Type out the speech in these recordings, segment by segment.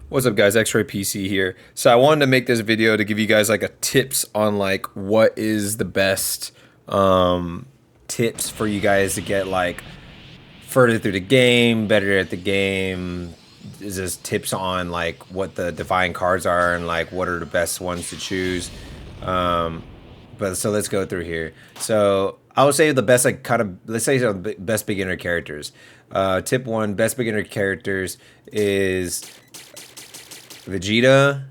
What's up, guys? Xraypc here. So I wanted to make this video to give you guys like a tips on like what is the best tips for you guys to get like further through the game, better at the game. Is this tips on like what the divine cards are and like what are the best ones to choose. Um, but so let's go through here. So I would say the best like kind of let's say the best beginner characters. Tip one, best beginner characters is Vegeta,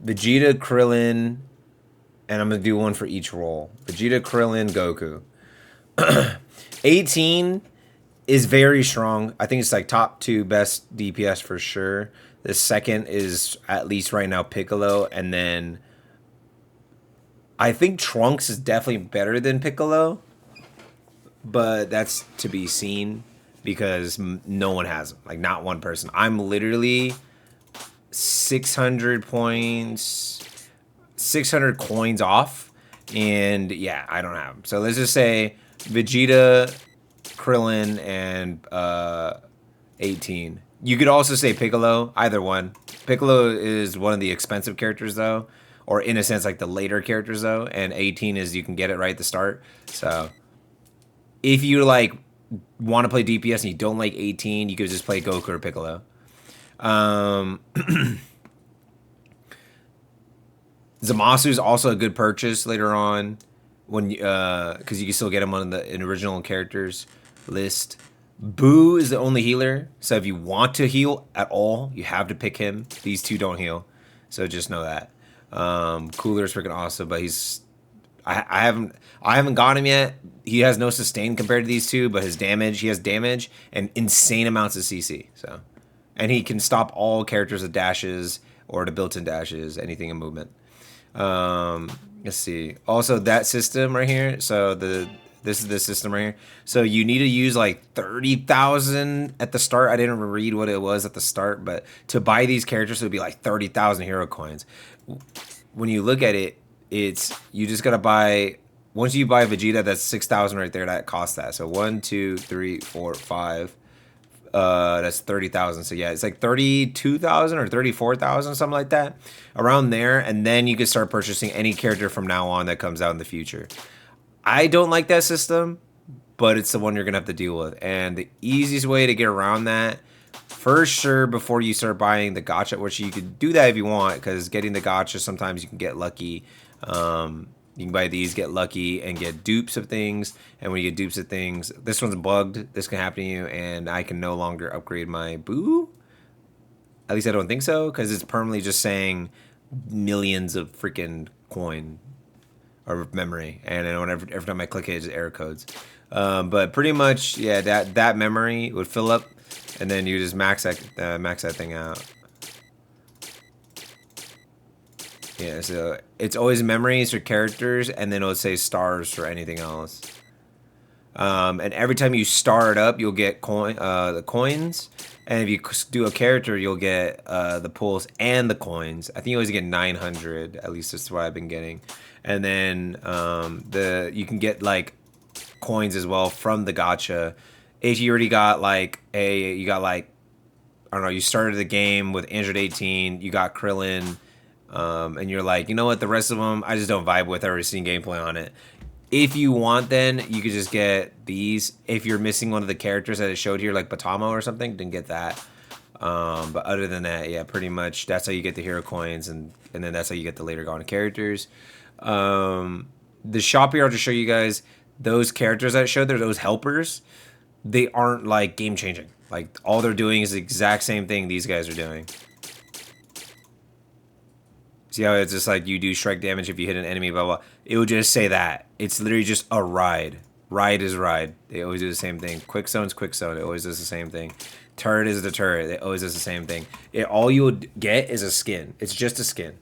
Krillin, and I'm gonna do one for each role. Vegeta, Krillin, Goku. 18 is very strong. I think it's like top two best DPS for sure. The second is at least right now Piccolo, and then I think Trunks is definitely better than Piccolo, but that's to be seen because no one has them. Like not one person. I'm literally 600 points, 600 coins off, and yeah, I don't have them. So let's just say Vegeta, Krillin, and 18. You could also say Piccolo, either one. Piccolo is one of the expensive characters though, or in a sense like the later characters though, and 18 is you can get it right at the start. So if you like want to play DPS and you don't like 18, you could just play Goku or Piccolo. Um, Zamasu is also a good purchase later on when because you can still get him on the original characters list. Boo is the only healer, so if you want to heal at all, you have to pick him. These two don't heal, so just know that. Cooler is freaking awesome, but I haven't got him yet. He has no sustain compared to these two, but he has damage and insane amounts of CC. So, and he can stop all characters with dashes or the built-in dashes, anything in movement. Let's see. Also, that system right here. So this is the system right here. So you need to use like 30,000 at the start. I didn't read what it was at the start, but to buy these characters, it would be like 30,000 hero coins. When you look at it, it's you just gotta buy. Once you buy Vegeta, that's 6,000 right there. That costs that. So 1, 2, 3, 4, 5. That's 30,000. So yeah, it's like 32,000 or 34,000, something like that, around there. And then you can start purchasing any character from now on that comes out in the future. I don't like that system, but it's the one you're gonna have to deal with. And the easiest way to get around that, for sure, before you start buying the gacha, which you could do that if you want, because getting the gacha sometimes you can get lucky. You can buy these, get lucky, and get dupes of things. And when you get dupes of things, this one's bugged. This can happen to you, and I can no longer upgrade my Boo. At least I don't think so, because it's permanently just saying millions of freaking coin or memory. And then whenever every time I click it, it just error codes. But pretty much, yeah, that memory would fill up, and then you just max that thing out. Yeah, so it's always memories or characters, and then it'll say stars for anything else. And every time you star it up, you'll get the coins. And if you do a character, you'll get the pulls and the coins. I think you always get 900. At least that's what I've been getting. And then you can get like coins as well from the gacha. If you already got like I don't know, you started the game with Android 18, you got Krillin. And you're like, you know what, the rest of them I just don't vibe with. I've already seen gameplay on it. If you want, then you could just get these. If you're missing one of the characters that it showed here, like Batamo or something, then get that. But other than that, yeah, pretty much that's how you get the hero coins, and then that's how you get the later gone characters. The shop here, I'll just show you guys those characters that it showed there, those helpers. They aren't like game changing. Like all they're doing is the exact same thing these guys are doing. See how it's just like you do strike damage if you hit an enemy, blah, blah. It would just say that. It's literally just a ride. Ride is ride. They always do the same thing. Quick zone's quick zone. It always does the same thing. Turret is the turret. It always does the same thing. All you would get is a skin. It's just a skin.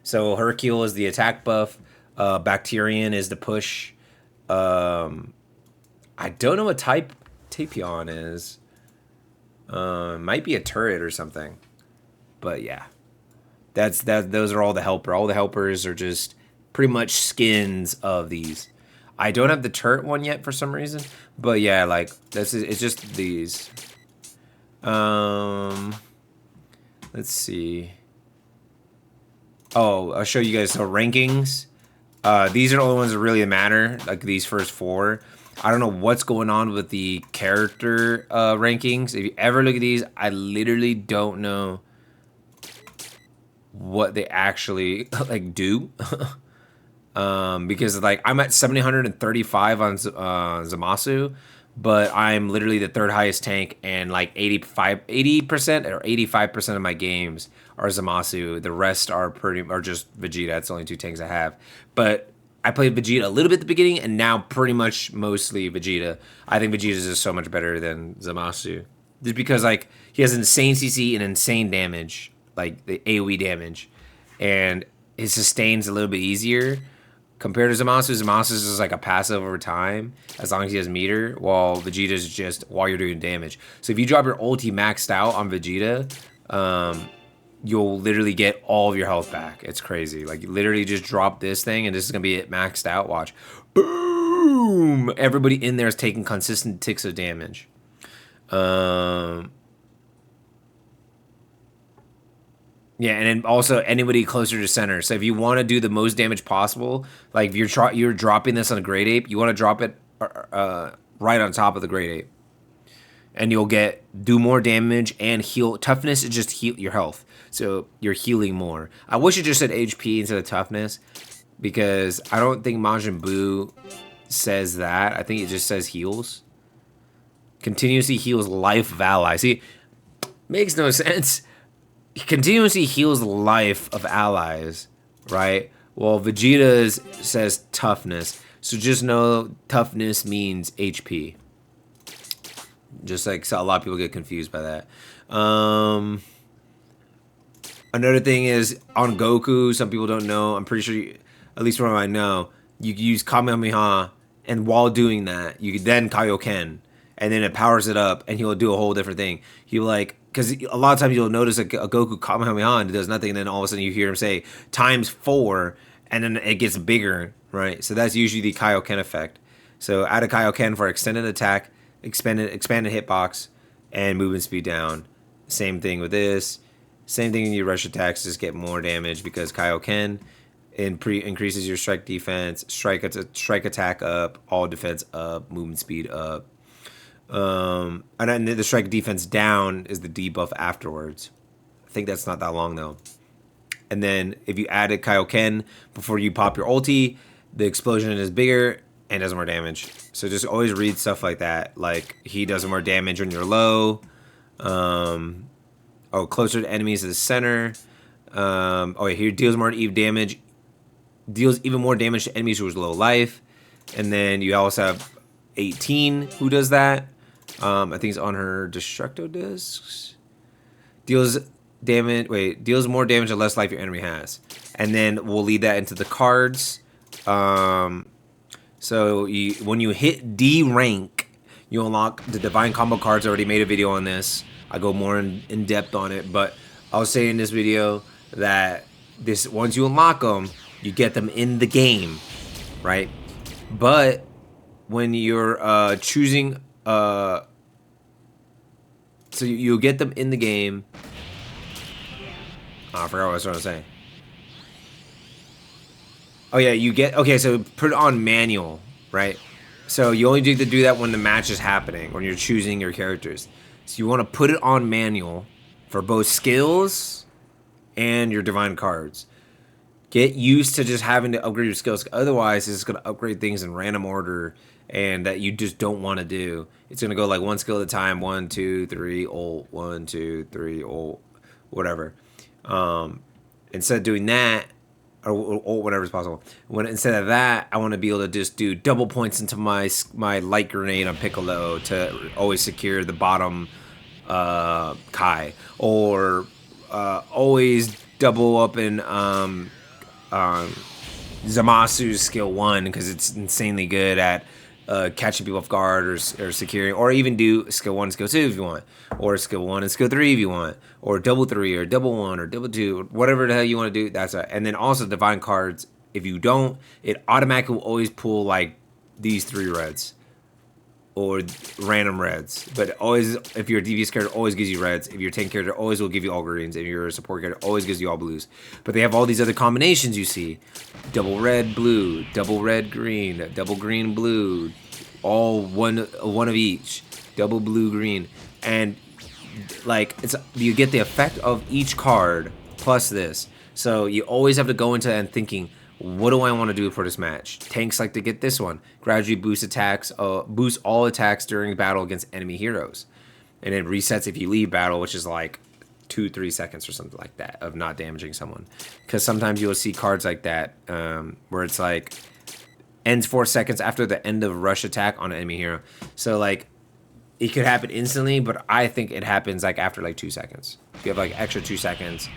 So Hercule is the attack buff. Bacterian is the push. I don't know what type Tapion is. Might be a turret or something. But yeah. Those are all the helper. All the helpers are just pretty much skins of these. I don't have the turret one yet for some reason, but yeah, like it's just these. Let's see. Oh, I'll show you guys the rankings. These are the only ones that really matter, like these first four. I don't know what's going on with the character rankings. If you ever look at these, I literally don't know what they actually like do. Because like I'm at 735 on Zamasu, but I'm literally the third highest tank, and like 80% or 85% of my games are Zamasu. The rest are just Vegeta. It's the only two tanks I have. But I played Vegeta a little bit at the beginning, and now pretty much mostly Vegeta. I think Vegeta is just so much better than Zamasu. Just because like he has insane CC and insane damage, like the AoE damage, and his sustain's a little bit easier compared to Zamasu. Zamasu is just like a passive over time as long as he has meter, while Vegeta's just while you're doing damage. So if you drop your ulti maxed out on Vegeta, you'll literally get all of your health back. It's crazy. Like you literally just drop this thing and this is gonna be it maxed out. Watch. Boom! Everybody in there is taking consistent ticks of damage. Yeah, and then also anybody closer to center. So if you want to do the most damage possible, like if you're dropping this on a Great Ape, you want to drop it right on top of the Great Ape, and you'll do more damage and heal. Toughness is just heal your health, so you're healing more. I wish it just said HP instead of toughness, because I don't think Majin Buu says that. I think it just says heals. Continuously heals life of allies. See, makes no sense. Continuously heals life of allies, right? Well, Vegeta's says toughness, so just know toughness means HP. Just like so a lot of people get confused by that. Another thing is on Goku, some people don't know. I'm pretty sure, at least from what I know, you can use Kamehameha, and while doing that, you can then Kaioken, and then it powers it up, and he'll do a whole different thing. He'll like, because a lot of times you'll notice a Goku Kamehameha and it does nothing, and then all of a sudden you hear him say ×4, and then it gets bigger, right? So that's usually the Kaioken effect. So add a Kaioken for extended attack, expanded hitbox, and movement speed down. Same thing with this. Same thing in your rush attacks, just get more damage because Kaioken increases your strike defense, strike attack up, all defense up, movement speed up. And then the strike defense down is the debuff afterwards. I think that's not that long though. And then if you added Kaioken before you pop your ulti, the explosion is bigger and does more damage. So just always read stuff like that. Like he does more damage when you're low. Closer to enemies to the center. He deals more Eve damage. Deals even more damage to enemies who's low life. And then you also have 18 who does that. I think it's on her Destructo discs. Deals more damage the less life your enemy has. And then we'll lead that into the cards. When you hit D rank, you unlock the Divine Combo cards. I already made a video on this. I go more in depth on it, but I'll say in this video that once you unlock them, you get them in the game, right? But when you're choosing, so you get them in the game. Oh, I forgot what I was trying to say. Oh yeah, so put it on manual, right? So you only need to do that when the match is happening, when you're choosing your characters. So you want to put it on manual for both skills and your divine cards. Get used to just having to upgrade your skills. Otherwise, it's going to upgrade things in random order and that you just don't want to do. It's going to go like one skill at a time. 1, 2, 3, ult. 1, 2, 3, ult. Whatever. Instead of doing that, or whatever is possible. Instead of that, I want to be able to just do double points into my light grenade on Piccolo to always secure the bottom Kai, or always double up in Zamasu's skill 1 because it's insanely good at catching people off guard or securing, or even do skill 1 and skill 2 if you want, or skill 1 and skill 3 if you want, or double 3 or double 1 or double 2, whatever the hell you want to do. That's right. And then also divine cards, if you don't, it automatically will always pull like these 3 reds or random reds. But always, if you're a DPS character, always gives you reds. If you're a tank character, always will give you all greens. If you're a support character, always gives you all blues. But they have all these other combinations you see. Double red, blue, double red, green, double green, blue, all one of each, double blue, green. And like, you get the effect of each card plus this. So you always have to go into and thinking, what do I want to do for this match? Tanks like to get this one. Gradually boost attacks, boost all attacks during battle against enemy heroes. And it resets if you leave battle, which is like 2-3 seconds or something like that of not damaging someone. Because sometimes you'll see cards like that where it's like ends 4 seconds after the end of rush attack on an enemy hero. So like it could happen instantly, but I think it happens like after like 2 seconds. You have like extra 2 seconds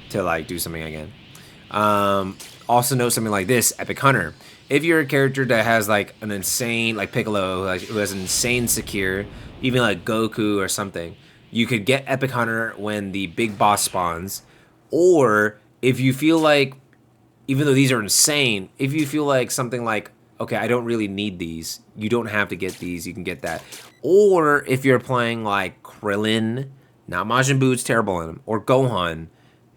to like do something again. Also know something like this, Epic Hunter. If you're a character that has like an insane, like Piccolo, like, who has an insane secure, even like Goku or something, you could get Epic Hunter when the big boss spawns. Or if you feel like, even though these are insane, if you feel like something like, okay, I don't really need these, you don't have to get these, you can get that. Or if you're playing like Krillin, not Majin Buu, it's terrible in him, or Gohan,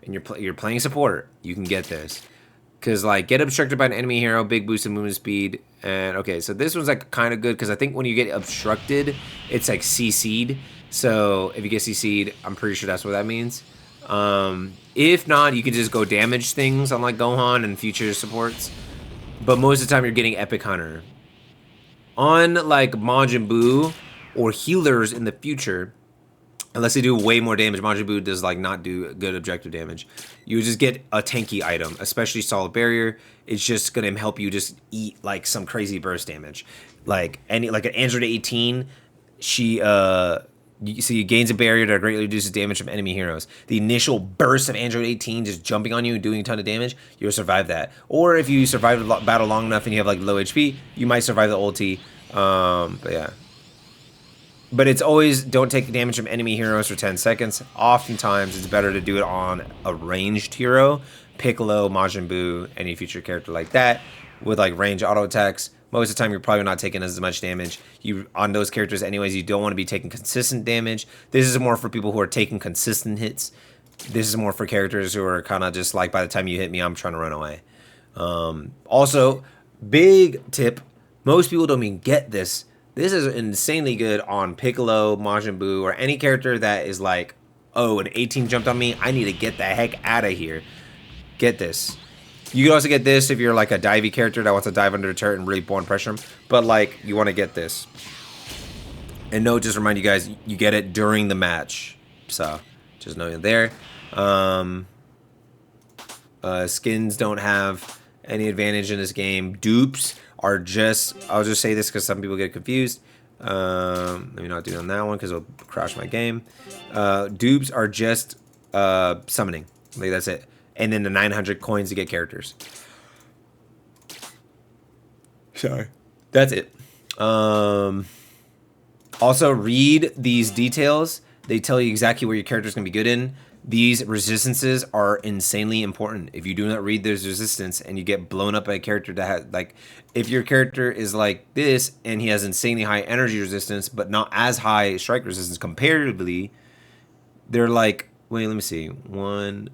and you're playing support, you can get this. Because, like, get obstructed by an enemy hero, big boost in movement speed. And, okay, so this one's, like, kind of good. Because I think when you get obstructed, it's, like, CC'd. So, if you get CC'd, I'm pretty sure that's what that means. If not, you can just go damage things on, like, Gohan and future supports. But most of the time, you're getting Epic Hunter. On, like, Majin Buu or healers in the future, unless they do way more damage, Majin Buu does like not do good objective damage. You just get a tanky item, especially Solid Barrier. It's just gonna help you just eat like some crazy burst damage. Like an Android 18, she you gains a barrier that greatly reduces damage from enemy heroes. The initial burst of Android 18 just jumping on you and doing a ton of damage, you'll survive that. Or if you survive the battle long enough and you have like low HP, you might survive the ulti. But yeah. But it's always, don't take damage from enemy heroes for 10 seconds. Oftentimes, it's better to do it on a ranged hero. Piccolo, Majin Buu, any future character like that. With like range auto attacks. Most of the time, you're probably not taking as much damage. On those characters anyways, you don't want to be taking consistent damage. This is more for people who are taking consistent hits. This is more for characters who are kind of just like, by the time you hit me, I'm trying to run away. Also, big tip. Most people don't even get this. This is insanely good on Piccolo, Majin Buu, or any character that is like, oh, an 18 jumped on me. I need to get the heck out of here. Get this. You can also get this if you're like a divey character that wants to dive under the turret and really blunt pressure him. But like, you want to get this. And no, just remind you guys, you get it during the match. So, just know you're there. Skins don't have any advantage in this game. Dupes are just, I'll just say this because some people get confused. Let me not do it on that one because it'll crash my game. Dupes are just summoning. Like, that's it. And then the 900 coins to get characters. Sorry. That's it. Also, read these details. They tell you exactly where your character is going to be good in. These resistances are insanely important. If you do not read this resistance and you get blown up by a character that has, like, if your character is like this and he has insanely high energy resistance, but not as high strike resistance comparatively, they're like, wait, let me see. 1,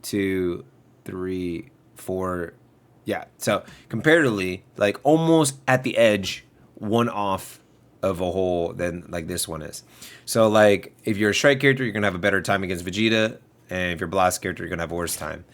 2, 3, 4. Yeah. So comparatively, like almost at the edge, one off of a hole than like this one is. So like if you're a strike character, you're gonna have a better time against Vegeta, and if you're a blast character, you're gonna have a worse time.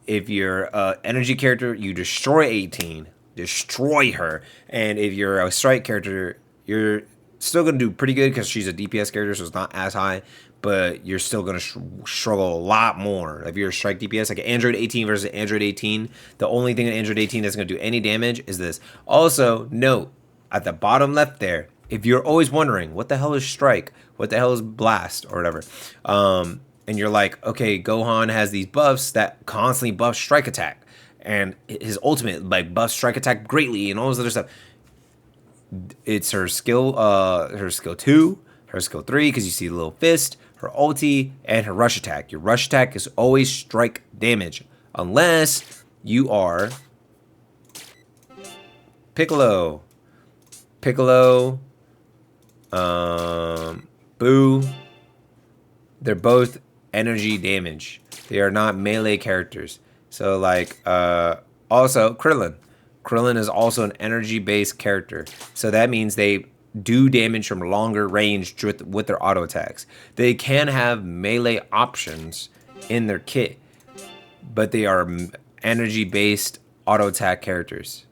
If you're a energy character, you destroy 18, destroy her, and if you're a strike character, you're still gonna do pretty good because she's a DPS character, so it's not as high, but you're still gonna struggle a lot more. If you're a strike DPS, like Android 18 versus Android 18, the only thing in Android 18 that's gonna do any damage is this. Also, note at the bottom left there, if you're always wondering, what the hell is strike? What the hell is blast? Or whatever. And you're like, okay, Gohan has these buffs that constantly buff strike attack. And his ultimate, like, buffs strike attack greatly and all this other stuff. It's her skill 2, her skill 3, because you see the little fist, her ulti, and her rush attack. Your rush attack is always strike damage. Unless you are Piccolo. Piccolo, Boo. They're both energy damage. They are not melee characters. So like, also Krillin. Krillin is also an energy-based character. So that means they do damage from longer range with their auto attacks. They can have melee options in their kit, but they are energy-based auto attack characters.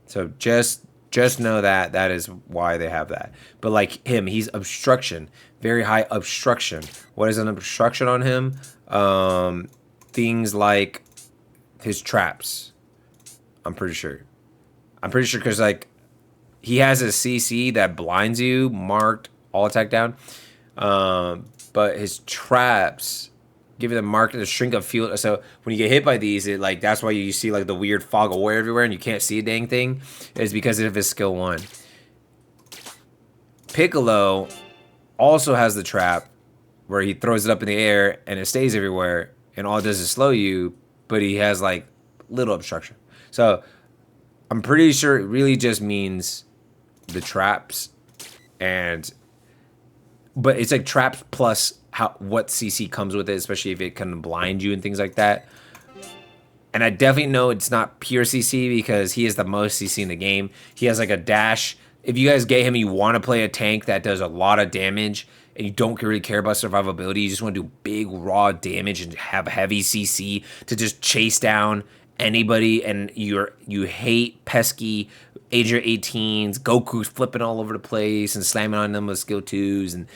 So just know that that is why they have that. But like him, he's obstruction, very high obstruction. What is an obstruction on him? Things like his traps. I'm pretty sure because like he has a CC that blinds you, marked all attack down. But his traps give you the mark the shrink of field. So when you get hit by these, it like that's why you see like the weird fog of war everywhere and you can't see a dang thing. Is because of his skill 1. Piccolo also has the trap where he throws it up in the air and it stays everywhere and all it does is slow you, but he has like little obstruction. So I'm pretty sure it really just means the traps but it's like traps plus what CC comes with it, especially if it can blind you and things like that. And I definitely know it's not pure CC because he is the most CC in the game. He has like a dash. If you guys get him and you want to play a tank that does a lot of damage and you don't really care about survivability, you just want to do big raw damage and have heavy CC to just chase down anybody, and you hate pesky age 18s, Goku's flipping all over the place and slamming on them with skill 2s, and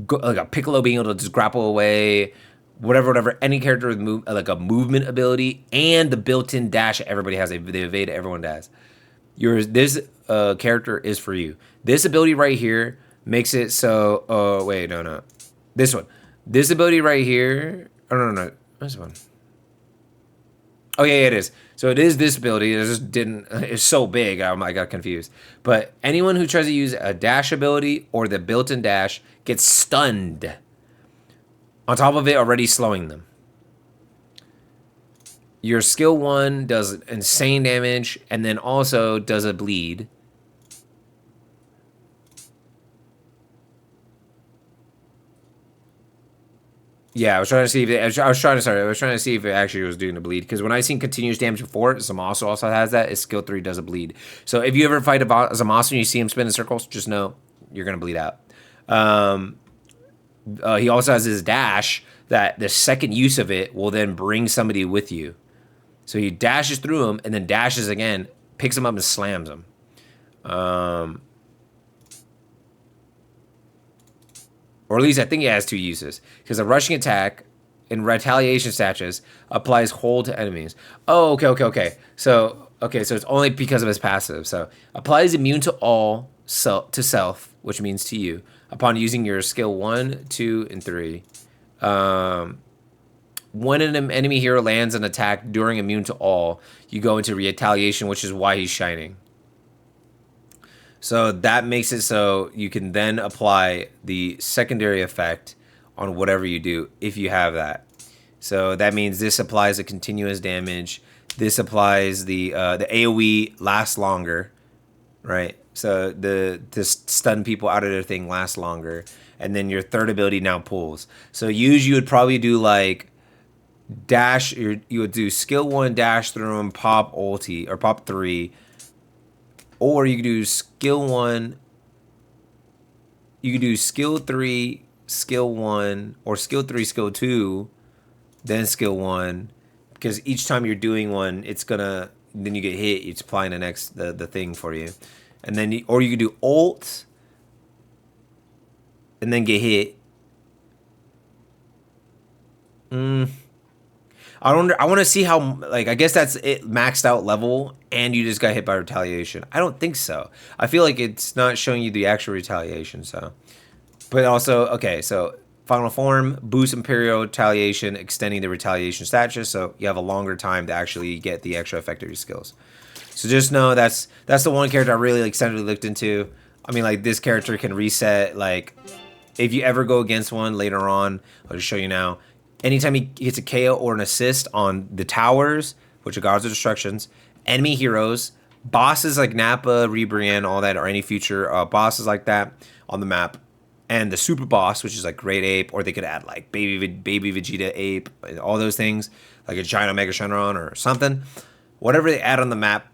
like a Piccolo being able to just grapple away, whatever. Any character with like a movement ability and the built-in dash that everybody has, they evade, everyone does. This character is for you. This ability right here makes it so. Oh wait, no. This one. This ability right here. Oh no. What's this one? Oh yeah, it is. So it is this ability. It just didn't. It's so big. I got confused. But anyone who tries to use a dash ability or the built-in dash gets stunned. On top of it, already slowing them. Your skill 1 does insane damage, and then also does a bleed. Yeah, I was trying to see if it actually was doing a bleed, because when I seen continuous damage before, Zamasu also has that. His skill 3 does a bleed. So if you ever fight a Zamasu and you see him spin in circles, just know you're gonna bleed out. He also has his dash that the second use of it will then bring somebody with you. So he dashes through him and then dashes again, picks him up and slams him. Or at least I think he has 2 uses. Because a rushing attack in retaliation statuses applies hold to enemies. Oh, okay. So it's only because of his passive. So applies immune to all to self, which means to you, upon using your skill 1, 2, and 3. When an enemy hero lands an attack during immune to all, you go into retaliation, which is why he's shining. So that makes it so you can then apply the secondary effect on whatever you do if you have that. So that means this applies a continuous damage. This applies the AoE lasts longer, right? So to stun people out of their thing lasts longer. And then your third ability now pulls. So usually you would probably do like dash, you would do skill 1, dash through them, pop ulti, or pop 3. Or you could do skill 1, you could do skill 3, skill 1, or skill 3, skill 2, then skill 1. Because each time you're doing one, it's gonna, then you get hit, it's applying the thing for you. And then, or you could do ult, and then get hit. I want to see how, like, I guess that's it, maxed out level, and you just got hit by retaliation. I don't think so. I feel like it's not showing you the actual retaliation, so. But also, okay, so final form, boost Imperial retaliation, extending the retaliation status, so you have a longer time to actually get the extra effect of your skills. So just know that's the one character I really extensively looked into. I mean, like, this character can reset, like, if you ever go against one later on, I'll just show you now. Anytime he hits a KO or an assist on the towers, which are Gods of Destructions, enemy heroes, bosses like Nappa, Rebrian, all that, or any future bosses like that on the map, and the super boss, which is like Great Ape, or they could add like Baby Vegeta Ape, all those things, like a giant Omega Shenron or something. Whatever they add on the map,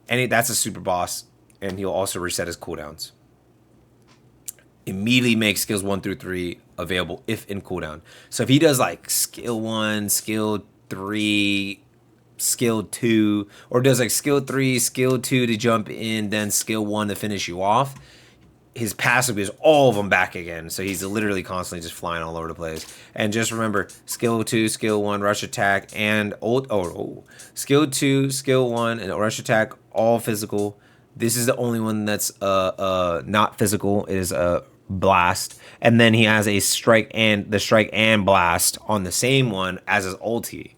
that's a super boss, and he'll also reset his cooldowns. Immediately make skills 1 through 3 available if in cooldown. So if he does like skill 1, skill 3, skill 2, or does like skill 3, skill 2 to jump in, then skill 1 to finish you off, his passive is all of them back again. So he's literally constantly just flying all over the place. And just remember, skill 2, skill 1, rush attack, and skill 2, skill 1, and rush attack, all physical. This is the only one that's not physical. It is a blast. And then he has a strike and blast on the same one as his ulti.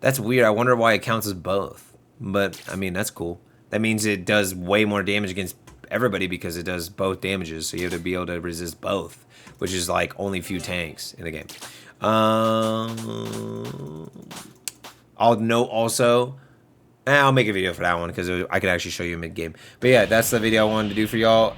That's weird. I wonder why it counts as both. But I mean, that's cool. That means it does way more damage against everybody because it does both damages. So you have to be able to resist both, which is like only few tanks in the game. I'll note also, I'll make a video for that one because I could actually show you mid game. But yeah, that's the video I wanted to do for y'all.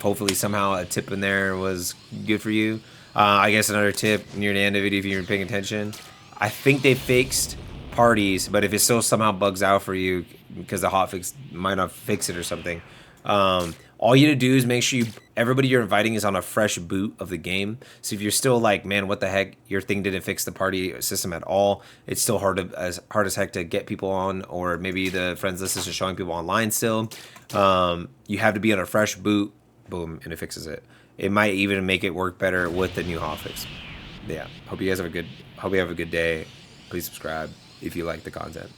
Hopefully somehow a tip in there was good for you. I guess another tip near the end of the video if you're paying attention. I think they fixed parties, but if it still somehow bugs out for you because the hotfix might not fix it or something, all you have to do is make sure everybody you're inviting is on a fresh boot of the game. So if you're still like, man, what the heck, your thing didn't fix the party system at all, it's still hard as heck to get people on, or maybe the friends list is just showing people online still. You have to be on a fresh boot, boom, and it fixes it. It might even make it work better with the new hotfix. Yeah, hope you have a good day. Please subscribe if you like the content.